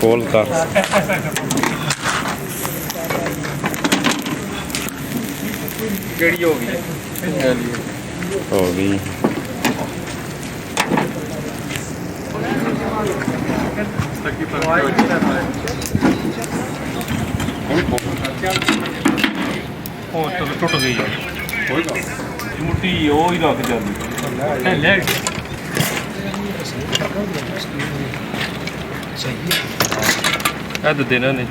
खोल कर हो गई टुट गई मुट्ठी वो ही रख जाती तो देना नहीं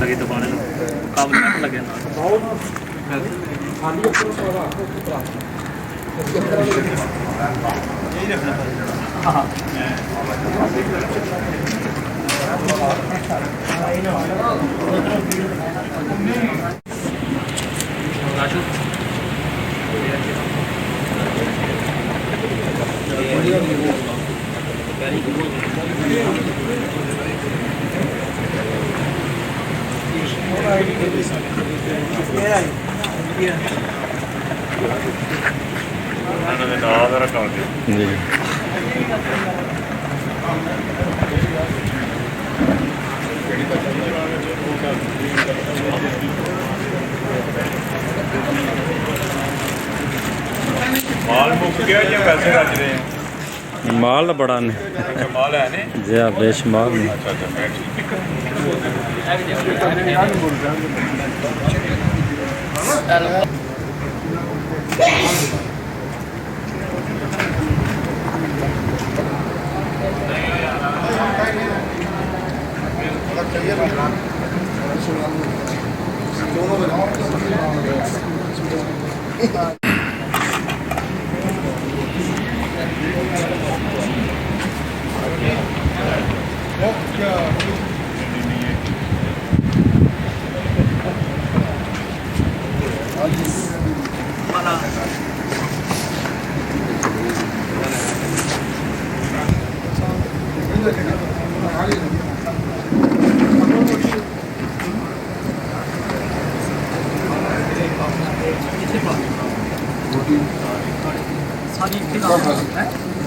लगे तो पाने काबल लगे ना जी माल मुक गया या पैसे रच रहे हैं माल बड़ा ने माल है ने जी बेशुमार ने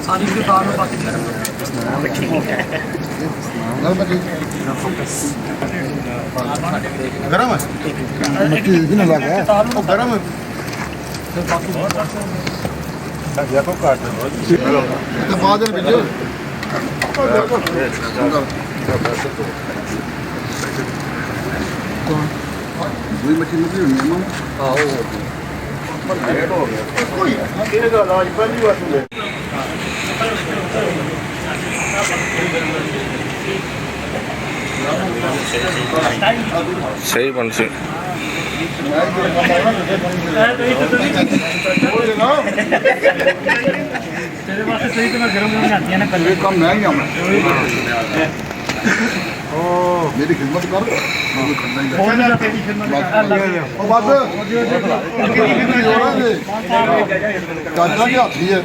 सारी के बाद में बाकी गरम है मक्की भी ना लगा वो गरम है देखो काट तो बाद में भेजो कौन वही मक्की मुझे नहीं मालूम हां वो लेट हो गया कोई तेरे का इलाज पहली बार हुआ सही बन से तेरे वास्ते सही तो मैं गरम आती है ना कल कम नहीं आना ओ मेरी खिदमत कर मुझे करना ही है तेरी खिदमत ओ बस चाचा की हाथी है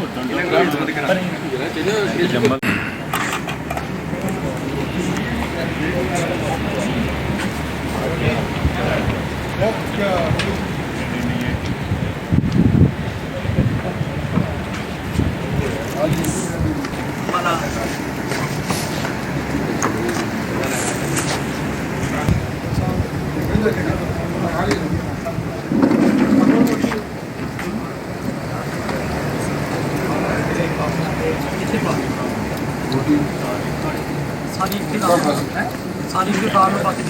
सारी के बाद में बाकी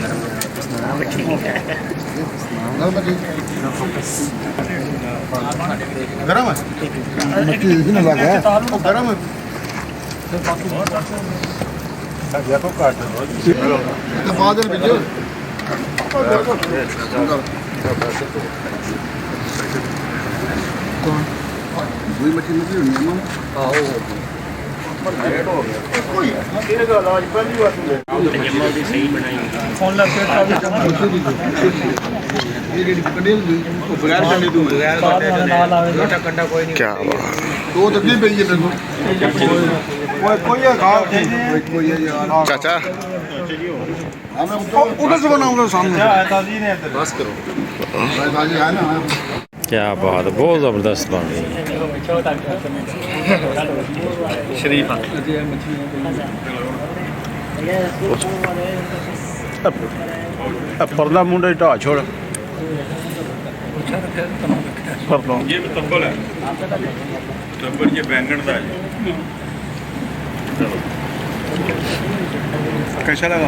गरम है मक्की भी ना लगा वो गरम है देखो काट तो बाद में भेजो कौन वही मक्की मुझे नहीं मालूम हां वो लेट हो गया कोई तेरे का इलाज पहली बार हुआ जम्मू दी सही बनाई फोन लग के ये रेडी कंडे वो बगैर कंडे दूं बगैर छोटा कंडा कोई नहीं क्या बात दो तकलीफ पई है तेरे को कोई है खा कोई है यार चाचा मैं उधर से बनाऊंगा सामने बस करो ताजी है ना क्या बात है, बहुत ज़बरदस्त बन रही है। शरीफ पर्दा मुंडे ढा छोड़ ये तब्बल है तब्बल ये बैंगन का है कैसा लगा